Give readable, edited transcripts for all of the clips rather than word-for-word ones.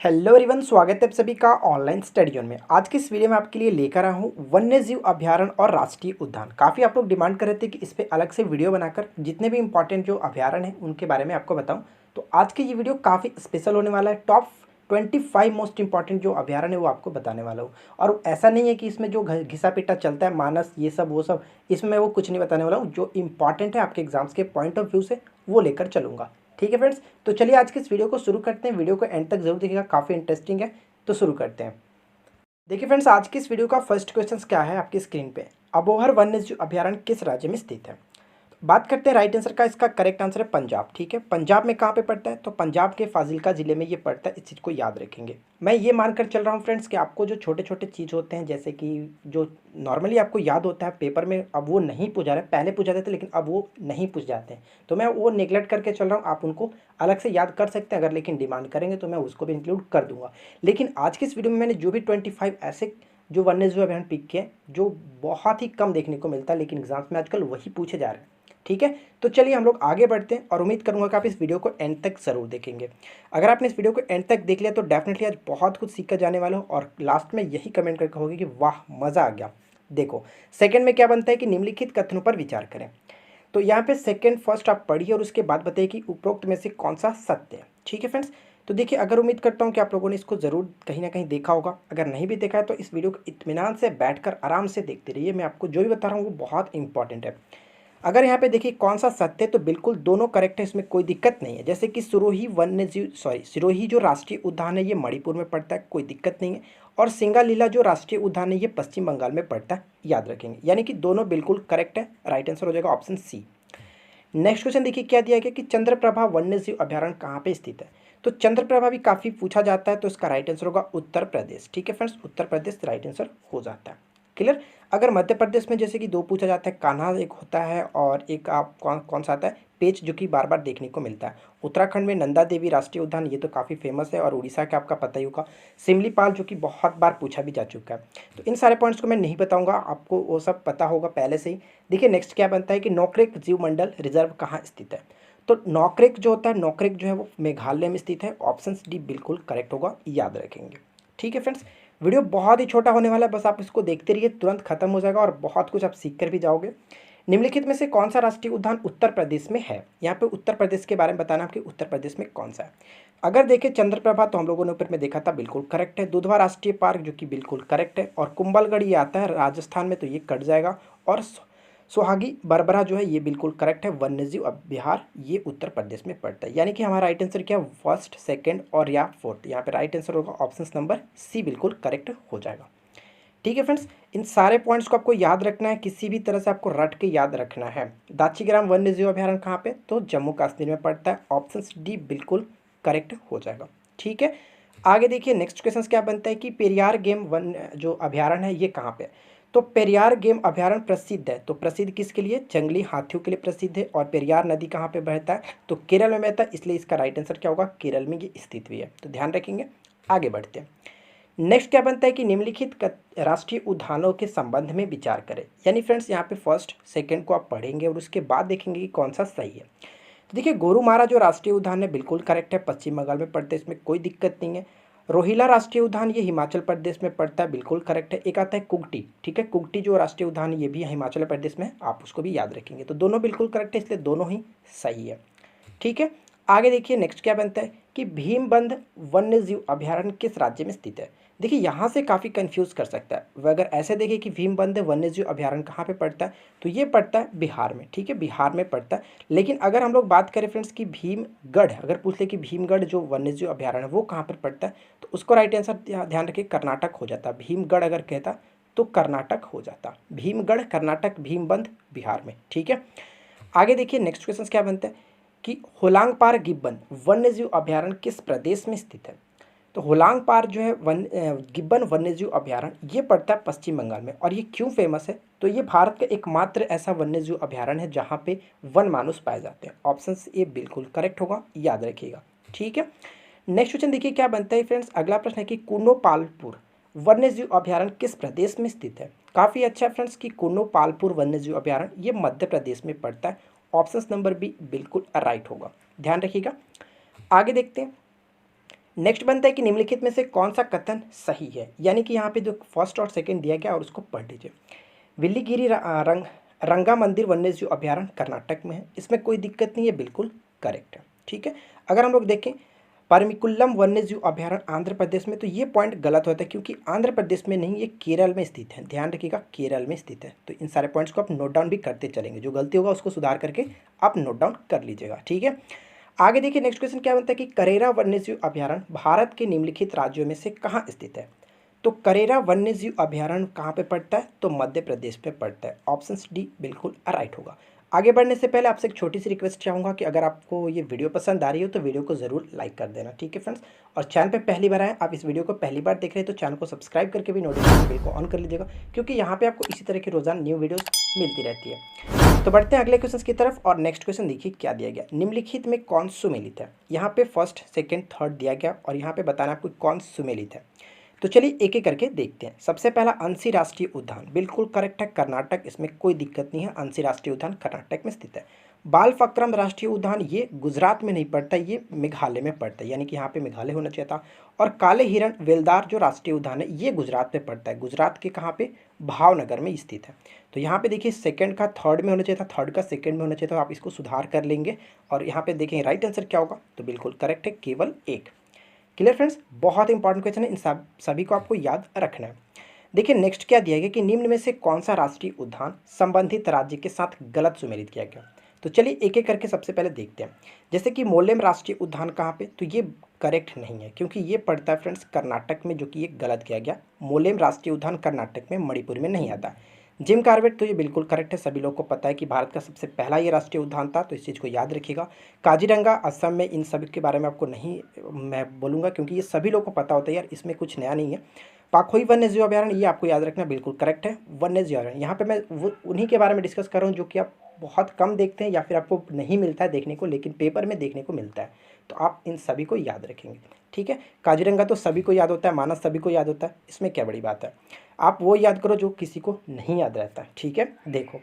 Hello everyone, स्वागत है आप सभी का ऑनलाइन स्टडी जोन में। आज की इस वीडियो में आपके लिए लेकर आया हूँ वन्यजीव अभयारण्य और राष्ट्रीय उद्यान। काफ़ी आप लोग डिमांड कर रहे थे कि इस पे अलग से वीडियो बनाकर जितने भी इंपॉर्टेंट जो अभयारण्य हैं उनके बारे में आपको बताऊँ। तो आज की ये वीडियो काफ़ी स्पेशल होने वाला है। टॉप 25 मोस्ट इंपॉर्टेंट जो अभयारण्य है वो आपको बताने वाला हूँ। और ऐसा नहीं है कि इसमें जो घिसा पिटा चलता है मानस ये सब वो सब, इसमें वो कुछ नहीं बताने वाला हूँ। जो इंपॉर्टेंट है आपके एग्जाम्स के पॉइंट ऑफ व्यू से वो लेकर चलूँगा। ठीक है फ्रेंड्स, तो चलिए आज की इस वीडियो को शुरू करते हैं। वीडियो को एंड तक जरूर देखिएगा, काफ़ी इंटरेस्टिंग है। तो शुरू करते हैं। देखिए फ्रेंड्स, आज की इस वीडियो का फर्स्ट क्वेश्चन क्या है आपकी स्क्रीन पे। अबोहर वन्यजीव अभयारण्य किस राज्य में स्थित है? बात करते हैं राइट आंसर का। इसका करेक्ट आंसर है पंजाब। ठीक है, पंजाब में कहाँ पे पड़ता है? तो पंजाब के फाजिल्का जिले में ये पड़ता है। इस चीज़ को याद रखेंगे। मैं ये मानकर चल रहा हूँ फ्रेंड्स कि आपको जो छोटे छोटे चीज़ होते हैं, जैसे कि जो नॉर्मली आपको याद होता है पेपर में, अब वो नहीं पूछा रहे। पहले पूछा जाते थे लेकिन अब वो नहीं पूछ जाते हैं, तो मैं वो नेगलेक्ट करके चल रहा हूँ। आप उनको अलग से याद कर सकते हैं, अगर लेकिन डिमांड करेंगे तो मैं उसको भी इंक्लूड कर दूंगा। लेकिन आज की इस वीडियो में मैंने जो भी 25 ऐसे जो वन्यजीव अभयारण्य पिक किए जो बहुत ही कम देखने को मिलता है, लेकिन एग्जाम्स में आजकल वही पूछे जा रहे हैं। ठीक है, तो चलिए हम लोग आगे बढ़ते हैं और उम्मीद करूंगा कि आप इस वीडियो को एंड तक ज़रूर देखेंगे। अगर आपने इस वीडियो को एंड तक देख लिया तो डेफिनेटली आज बहुत कुछ सीख कर जाने वाला हो और लास्ट में यही कमेंट करके कहोगे कि वाह मज़ा आ गया। देखो सेकंड में क्या बनता है कि निम्नलिखित कथनों पर विचार करें। तो यहाँ पे सेकंड फर्स्ट आप पढ़िए और उसके बाद बताइए कि उपरोक्त में से कौन सा सत्य है। ठीक है फ्रेंड्स, तो देखिए अगर उम्मीद करता हूँ कि आप लोगों ने इसको ज़रूर कहीं ना कहीं देखा होगा। अगर नहीं भी देखा है तो इस वीडियो को इत्मीनान से बैठकर आराम से देखते रहिए। मैं आपको जो भी बता रहा हूँ वो बहुत इंपॉर्टेंट है। अगर यहाँ पे देखिए कौन सा सत्य है तो बिल्कुल दोनों करेक्ट है, इसमें कोई दिक्कत नहीं है। जैसे कि सिरोही जो राष्ट्रीय उद्यान है ये मणिपुर में पड़ता है, कोई दिक्कत नहीं है। और सिंगालीला जो राष्ट्रीय उद्यान है ये पश्चिम बंगाल में पड़ता है, याद रखेंगे। यानी कि दोनों बिल्कुल करेक्ट है। राइट आंसर हो जाएगा ऑप्शन सी। नेक्स्ट क्वेश्चन देखिए क्या दिया गया कि चंद्रप्रभा वन्यजीव अभयारण्य कहाँ पे स्थित है। तो चंद्रप्रभा भी काफ़ी पूछा जाता है, तो इसका राइट आंसर होगा उत्तर प्रदेश। ठीक है friends, Uttar Pradesh right answer हो जाता है। क्लियर। अगर मध्य प्रदेश में जैसे कि दो पूछा जाता है, कान्हा एक होता है और एक आप कौन कौन सा आता है, पेच, जो कि बार बार देखने को मिलता है। उत्तराखंड में नंदा देवी राष्ट्रीय उद्यान, ये तो काफ़ी फेमस है। और उड़ीसा का आपका पता ही होगा सिमलीपाल, जो कि बहुत बार पूछा भी जा चुका है। तो इन सारे पॉइंट्स को मैं नहीं बताऊंगा, आपको वो सब पता होगा पहले से ही। देखिए नेक्स्ट क्या बनता है कि नोकरेक जीव मंडल रिजर्व कहाँ स्थित है। तो नोकरेक जो होता है, नोकरेक जो है वो मेघालय में स्थित है। ऑप्शन डी बिल्कुल करेक्ट होगा, याद रखेंगे। ठीक है फ्रेंड्स, वीडियो बहुत ही छोटा होने वाला है, बस आप इसको देखते रहिए, तुरंत खत्म हो जाएगा और बहुत कुछ आप सीख कर भी जाओगे। निम्नलिखित में से कौन सा राष्ट्रीय उद्यान उत्तर प्रदेश में है? यहाँ पे उत्तर प्रदेश के बारे में बताना आपके उत्तर प्रदेश में कौन सा है। अगर देखें चंद्रप्रभा तो हम लोगों ने ऊपर में देखा था, बिल्कुल करेक्ट है। दुधवा राष्ट्रीय पार्क जो कि बिल्कुल करेक्ट है। और कुंभलगढ़ ये आता है राजस्थान में, तो ये कट जाएगा। और सुहागी बरबरा जो है ये बिल्कुल करेक्ट है। वन्यजीव विहार ये उत्तर प्रदेश में पड़ता है। यानी कि हमारा राइट आंसर क्या है, फर्स्ट सेकंड और या फोर्थ। यहाँ पे राइट आंसर होगा ऑप्शन नंबर सी, बिल्कुल करेक्ट हो जाएगा। ठीक है फ्रेंड्स, इन सारे पॉइंट्स को आपको याद रखना है, किसी भी तरह से आपको रट के याद रखना है। दाचीग्राम वन्यजीव अभयारण्य कहाँ पे? तो जम्मू कश्मीर में पड़ता है। ऑप्शन डी बिल्कुल करेक्ट हो जाएगा। ठीक है, आगे देखिए नेक्स्ट क्वेश्चन क्या बनता है कि पेरियार गेम वन जो अभयारण्य है ये कहाँ पे? तो पेरियार गेम अभयारण्य प्रसिद्ध है, तो प्रसिद्ध किसके लिए? जंगली हाथियों के लिए प्रसिद्ध है। और पेरियार नदी कहाँ पे बहता है? तो केरल में बहता है, इसलिए इसका राइट आंसर क्या होगा, केरल में ये स्थित भी है, तो ध्यान रखेंगे। आगे बढ़ते हैं। नेक्स्ट क्या बनता है कि निम्नलिखित राष्ट्रीय उद्यानों के संबंध में विचार करें। यानी फ्रेंड्स यहाँ पे फर्स्ट सेकंड को आप पढ़ेंगे और उसके बाद देखेंगे कि कौन सा सही है। तो देखिए गोरुमारा जो राष्ट्रीय उद्यान है बिल्कुल करेक्ट है, पश्चिम बंगाल में पड़ता है, इसमें कोई दिक्कत नहीं है। रोहिला राष्ट्रीय उद्यान ये हिमाचल प्रदेश में पड़ता है, बिल्कुल करेक्ट है। एक आता है कुगटी। ठीक है, कुगटी जो राष्ट्रीय उद्यान ये भी हिमाचल प्रदेश में है, आप उसको भी याद रखेंगे। तो दोनों बिल्कुल करेक्ट है, इसलिए दोनों ही सही है। ठीक है, आगे देखिए नेक्स्ट क्या बनता है कि भीमबंध वन्यजीव अभयारण्य किस राज्य में स्थित है। देखिए यहाँ से काफ़ी कंफ्यूज कर सकता है। वह अगर ऐसे देखें कि भीमबंध वन्यजीव अभयारण्य कहाँ पे पड़ता है, तो ये पड़ता है बिहार में। ठीक है, बिहार में पड़ता है। लेकिन अगर हम लोग बात करें फ्रेंड्स कि भीमगढ़, अगर पूछ ले कि भीमगढ़ जो वन्यजीव अभयारण्य है वो कहाँ पर पड़ता है, तो उसको राइट आंसर ध्यान रखिए कर्नाटक हो जाता। भीमगढ़ अगर कहता तो कर्नाटक हो जाता। भीमगढ़ कर्नाटक, भीमबंध बिहार में। ठीक है, आगे देखिए नेक्स्ट क्वेश्चन क्या बनता है कि होलांगपार गिब्बन वन्यजीव अभयारण्य किस प्रदेश में स्थित है। तो होलांगपार जो है गिब्बन वन्यजीव अभयारण्य ये पड़ता है पश्चिम बंगाल में। और ये क्यों फेमस है, तो ये भारत का एकमात्र ऐसा वन्यजीव अभयारण्य है जहाँ पे वन मानुस पाए जाते हैं। ऑप्शन ए बिल्कुल करेक्ट होगा, याद रखिएगा। ठीक है, नेक्स्ट क्वेश्चन देखिए क्या बनता है फ्रेंड्स। अगला प्रश्न है कि कुनोपालपुर वन्यजीव अभयारण्य किस प्रदेश में स्थित है। काफ़ी अच्छा है फ्रेंड्स कि कुनोपालपुर वन्यजीव अभयारण्य ये मध्य प्रदेश में पड़ता है। ऑप्शन नंबर बी बिल्कुल राइट होगा, ध्यान रखिएगा। आगे देखते हैं। नेक्स्ट बनता है कि निम्नलिखित में से कौन सा कथन सही है, यानी कि यहाँ पे जो फर्स्ट और सेकंड दिया गया और उसको पढ़ लीजिए। विल्लीगिरी रंगा मंदिर वन्यजीव अभयारण्य कर्नाटक में है, इसमें कोई दिक्कत नहीं है, बिल्कुल करेक्ट है। ठीक है, अगर हम लोग देखें परमिकुलम वन्यजीव अभयारण्य आंध्र प्रदेश में, तो ये पॉइंट गलत होता है क्योंकि आंध्र प्रदेश में नहीं, ये केरल में स्थित है। ध्यान रखिएगा, केरल में स्थित है। तो इन सारे पॉइंट्स को आप नोट डाउन भी करते चलेंगे, जो गलती होगा उसको सुधार करके आप नोट डाउन कर लीजिएगा। ठीक है, आगे देखिए नेक्स्ट क्वेश्चन क्या बनता है कि करेरा वन्यजीव अभयारण्य भारत के निम्नलिखित राज्यों में से कहाँ स्थित है। तो करेरा वन्यजीव अभयारण्य कहाँ पे पड़ता है, तो मध्य प्रदेश पे पड़ता है। ऑप्शन डी बिल्कुल राइट होगा। आगे बढ़ने से पहले आपसे एक छोटी सी रिक्वेस्ट चाहूँगा कि अगर आपको ये वीडियो पसंद आ रही हो तो वीडियो को ज़रूर लाइक कर देना। ठीक है फ्रेंड्स, और चैनल पे पहली बार आए, आप इस वीडियो को पहली बार देख रहे हैं तो चैनल को सब्सक्राइब करके भी नोटिफिकेशन बिल को ऑन कर लीजिएगा, क्योंकि यहाँ पे आपको इसी तरह की रोजाना न्यू वीडियोस मिलती रहती है। तो बढ़ते हैं अगले क्वेश्चन की तरफ, और नेक्स्ट क्वेश्चन देखिए क्या दिया गया। निम्नलिखित में कौन सुमेलित है। यहाँ पे फर्स्ट सेकेंड थर्ड दिया गया और यहाँ पे बताना आपको कौन सुमेलित है। तो चलिए एक एक करके देखते हैं। सबसे पहला अंशी राष्ट्रीय उद्यान, बिल्कुल करेक्ट है, कर्नाटक, इसमें कोई दिक्कत नहीं है। अंशी राष्ट्रीय उद्यान कर्नाटक में स्थित है। बालफक्रम राष्ट्रीय उद्यान ये गुजरात में नहीं पड़ता, ये मेघालय में पड़ता है, यानी कि यहाँ पे मेघालय होना चाहिए था। और काले हिरण वेलदार जो राष्ट्रीय उद्यान है ये गुजरात में पड़ता है। गुजरात के कहाँ पे, भावनगर में स्थित है। तो यहाँ पे देखिए सेकंड का थर्ड में होना चाहिए था, थर्ड का सेकंड में होना चाहिए था। तो आप इसको सुधार कर लेंगे और यहाँ पे देखें राइट आंसर क्या होगा, तो बिल्कुल करेक्ट है, केवल एक। क्लियर फ्रेंड्स, बहुत इंपॉर्टेंट क्वेश्चन है, इन सभी को आपको याद रखना है। देखिए नेक्स्ट क्या दिया गया कि निम्न में से कौन सा राष्ट्रीय उद्यान संबंधित राज्य के साथ गलत सुमेलित किया गया। तो चलिए एक एक करके सबसे पहले देखते हैं। जैसे कि मोलेम राष्ट्रीय उद्यान कहाँ पे, तो ये करेक्ट नहीं है क्योंकि ये पड़ता है फ्रेंड्स कर्नाटक में, जो कि ये गलत किया गया। मोलेम राष्ट्रीय उद्यान कर्नाटक में, मणिपुर में नहीं आता। जिम कार्बेट, तो ये बिल्कुल करेक्ट है, सभी लोग को पता है कि भारत का सबसे पहला ये राष्ट्रीय उद्यान था, तो इस चीज़ को याद रखिएगा। काजीरंगा असम में, इन सभी के बारे में आपको नहीं मैं बोलूँगा क्योंकि ये सभी लोग को पता होता है यार, इसमें कुछ नया नहीं है। पाखोई वन्यजीव अभयारण्य, ये आपको याद रखना, बिल्कुल करेक्ट है, वन्यजीव अभयारण्य। यहाँ पे मैं वो उन्हीं के बारे में डिस्कस कर रहा हूँ जो कि आप बहुत कम देखते हैं या फिर आपको नहीं मिलता है देखने को, लेकिन पेपर में देखने को मिलता है। तो आप इन सभी को याद रखेंगे। ठीक है, काजीरंगा तो सभी को याद होता है, मानस सभी को याद होता है, इसमें क्या बड़ी बात है। आप वो याद करो जो किसी को नहीं याद रहता है। ठीक है, देखो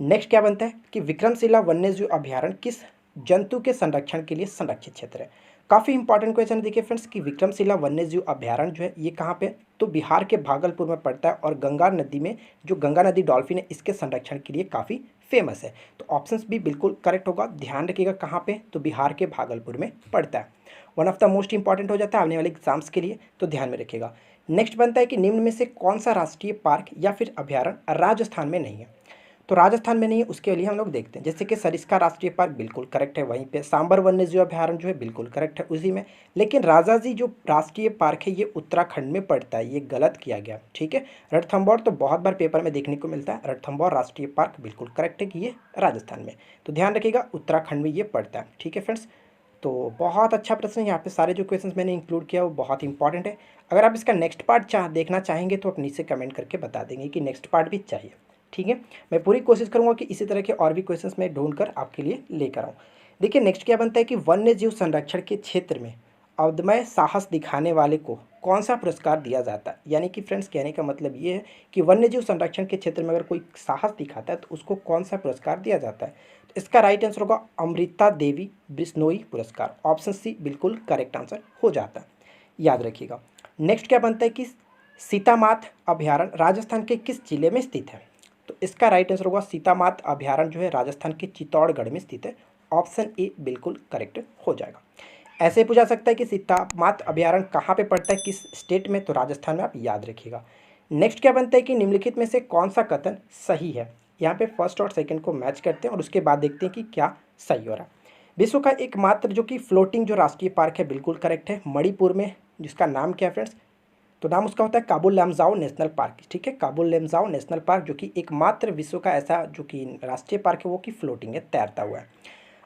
नेक्स्ट क्या बनता है कि विक्रमशिला वन्यजीव अभयारण्य किस जंतु के संरक्षण के लिए संरक्षित क्षेत्र है। काफ़ी इंपॉर्टेंट क्वेश्चन है। देखिए फ्रेंड्स कि विक्रमशिला वन्यजीव अभयारण्य जो है ये कहाँ पे, तो बिहार के भागलपुर में पड़ता है। और गंगा नदी में, जो गंगा नदी डॉल्फिन है, इसके संरक्षण के लिए काफ़ी फेमस है। तो ऑप्शंस भी बिल्कुल करेक्ट होगा। ध्यान रखिएगा कहाँ पे, तो बिहार के भागलपुर में पड़ता है। One of the most important हो जाता है आने वाले एग्जाम्स के लिए, तो ध्यान में रखिएगा। नेक्स्ट बनता है कि निम्न में से कौन सा राष्ट्रीय पार्क या फिर अभयारण्य राजस्थान में नहीं है। तो राजस्थान में नहीं है, उसके लिए हम लोग देखते हैं। जैसे कि सरिस्का राष्ट्रीय पार्क बिल्कुल करेक्ट है, वहीं पे सांबर वन्यजीव अभयारण्य जो है बिल्कुल करेक्ट है उसी में। लेकिन राजाजी जो राष्ट्रीय पार्क है ये उत्तराखंड में पड़ता है, ये गलत किया गया। ठीक है, रणथंभौर तो बहुत बार पेपर में देखने को मिलता है, रणथंभौर राष्ट्रीय पार्क बिल्कुल करेक्ट है कि ये राजस्थान में। तो ध्यान रखिएगा उत्तराखंड में ये पड़ता है। ठीक है फ्रेंड्स, तो बहुत अच्छा प्रश्न है। यहाँ पे सारे जो क्वेश्चंस मैंने इंक्लूड किया वो बहुत इंपॉर्टेंट है। अगर आप इसका नेक्स्ट पार्ट देखना चाहेंगे तो आप नीचे कमेंट करके बता देंगे कि नेक्स्ट पार्ट भी चाहिए। ठीक है, मैं पूरी कोशिश करूंगा कि इसी तरह के और भी क्वेश्चंस मैं ढूंढ कर आपके लिए लेकर आऊँ। देखिए नेक्स्ट क्या बनता है कि वन्य जीव संरक्षण के क्षेत्र में अदम्य साहस दिखाने वाले को कौन सा पुरस्कार दिया जाता है। यानी कि फ्रेंड्स कहने का मतलब ये है कि वन्य जीव संरक्षण के क्षेत्र में अगर कोई साहस दिखाता है तो उसको कौन सा पुरस्कार दिया जाता है। तो इसका राइट आंसर होगा अमृता देवी बिश्नोई पुरस्कार। ऑप्शन सी बिल्कुल करेक्ट आंसर हो जाता है, याद रखिएगा। नेक्स्ट क्या बनता है कि सीतामात अभयारण्य राजस्थान के किस जिले में स्थित है। तो इसका राइट आंसर होगा सीतामात अभयारण्य जो है राजस्थान के चित्तौड़गढ़ में स्थित है। ऑप्शन ए बिल्कुल करेक्ट हो जाएगा। ऐसे पूछा सकता है कि सीतामात अभयारण्य कहाँ पे पड़ता है, किस स्टेट में, तो राजस्थान में, आप याद रखिएगा। नेक्स्ट क्या बनता है कि निम्नलिखित में से कौन सा कथन सही है। यहाँ पे फर्स्ट और सेकंड को मैच करते हैं और उसके बाद देखते हैं कि क्या सही हो रहा है। विश्व का एकमात्र जो कि फ्लोटिंग जो राष्ट्रीय पार्क है बिल्कुल करेक्ट है, मणिपुर में, जिसका नाम क्या है फ्रेंड्स, तो नाम उसका होता है काबुल लमजाओ नेशनल पार्क। ठीक है, काबुल लमजाओ नेशनल पार्क जो कि एकमात्र विश्व का ऐसा जो कि राष्ट्रीय पार्क है वो कि फ्लोटिंग है, तैरता हुआ है।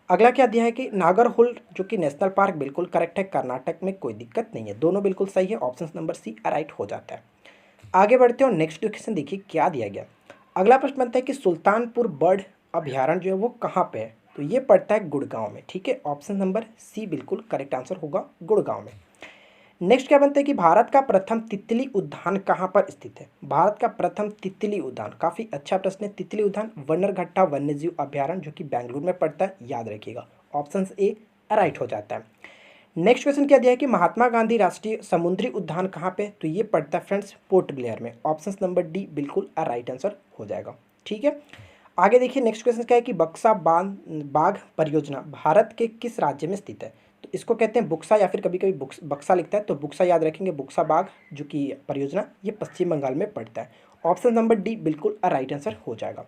अगला क्या दिया है कि नागरहोल जो कि नेशनल पार्क बिल्कुल करेक्ट है, कर्नाटक में, कोई दिक्कत नहीं है, दोनों बिल्कुल सही है। ऑप्शन नंबर सी राइट हो जाता है। आगे बढ़ते हो, नेक्स्ट क्वेश्चन देखिए क्या दिया गया। अगला प्रश्न बनता है कि सुल्तानपुर बर्ड अभयारण्य जो है वो कहाँ पे है। तो ये पड़ता है गुड़गांव में। ठीक है, ऑप्शन नंबर सी बिल्कुल करेक्ट आंसर होगा, गुड़गांव में। नेक्स्ट क्या बनता है कि भारत का प्रथम तितली उद्यान कहाँ पर स्थित है। भारत का प्रथम तितली उद्यान, काफ़ी अच्छा प्रश्न है। तितली उद्यान बन्नरघट्टा वन्यजीव अभयारण्य जो कि बेंगलुरु में पड़ता है, याद रखिएगा। ऑप्शन ए राइट हो जाता है। नेक्स्ट क्वेश्चन क्या दिया है कि महात्मा गांधी राष्ट्रीय समुद्री उद्यान कहाँ पे, तो ये पड़ता है फ्रेंड्स पोर्ट ब्लेयर में। ऑप्शन नंबर डी बिल्कुल राइट आंसर हो जाएगा। ठीक है, आगे देखिए नेक्स्ट क्वेश्चन क्या है कि बक्सा बांध बाघ परियोजना भारत के किस राज्य में स्थित है। तो इसको कहते हैं बुक्सा या फिर कभी कभी बक्सा लिखता है, तो बुक्सा याद रखेंगे। बुक्सा बाघ जो कि परियोजना ये पश्चिम बंगाल में पड़ता है। ऑप्शन नंबर डी बिल्कुल राइट आंसर हो जाएगा।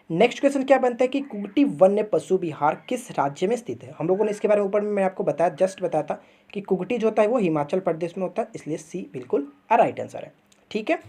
नेक्स्ट क्वेश्चन क्या बनता है कि कुगटी वन्य पशु विहार किस राज्य में स्थित है। हम लोगों ने इसके बारे में ऊपर में मैं आपको बताया, जस्ट बताया था कि कुगटी जो होता है वो हिमाचल प्रदेश में होता है, इसलिए सी बिल्कुल राइट आंसर है। ठीक है,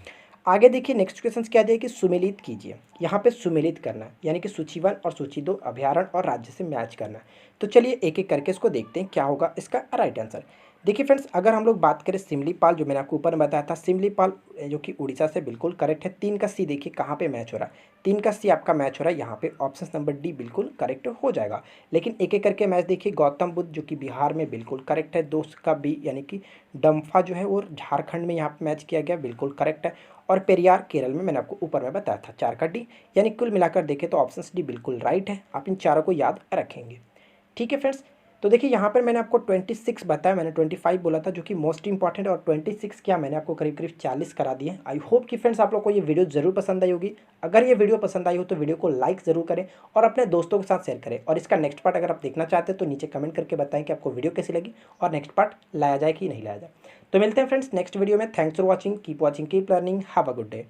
आगे देखिए नेक्स्ट क्वेश्चन क्या दिया कि सुमेलित कीजिए। यहाँ पे सुमेलित करना है यानी कि सूची 1 और सूची 2 अभ्यारण्य और राज्य से मैच करना है। तो चलिए एक एक करके इसको देखते हैं क्या होगा इसका राइट आंसर। देखिए फ्रेंड्स, अगर हम लोग बात करें सिमलीपाल, जो मैंने आपको ऊपर में बताया था, सिमलीपाल जो कि उड़ीसा से बिल्कुल करेक्ट है। 3 का सी देखिए कहाँ पे मैच हो रहा है, 3 का सी आपका मैच हो रहा है यहाँ पे। ऑप्शन नंबर डी बिल्कुल करेक्ट हो जाएगा। लेकिन एक एक करके मैच देखिए, गौतम बुद्ध जो कि बिहार में बिल्कुल करेक्ट है। 2 का बी यानी कि डम्फा जो है वो झारखंड में यहाँ पे मैच किया गया, बिल्कुल करेक्ट है। और पेरियार केरल में, मैंने आपको ऊपर में बताया था। 4 का डी, यानी कुल मिलाकर देखें तो ऑप्शन डी बिल्कुल राइट है। आप इन चारों को याद रखेंगे। ठीक है फ्रेंड्स, तो देखिए यहाँ पर मैंने आपको 26 बताया, मैंने 25 बोला था जो कि मोस्ट इंपॉर्टेंट, और 26 क्या मैंने आपको करीब करीब 40 करा दिए। आई होप कि फ्रेंड्स आप लोग को ये वीडियो ज़रूर पसंद आई होगी। अगर ये वीडियो पसंद आई हो तो वीडियो को लाइक ज़रूर करें और अपने दोस्तों के साथ शेयर करें। और इसका नेक्स्ट पार्ट अगर आप देखना चाहते हैं तो नीचे कमेंट करके बताएं कि आपको वीडियो कैसी लगी और नेक्स्ट पार्ट लाया जाए कि नहीं लाया जाए। तो मिलते हैं फ्रेंड्स नेक्स्ट वीडियो में। Thanks for watching, keep watching, keep learning, have a good day.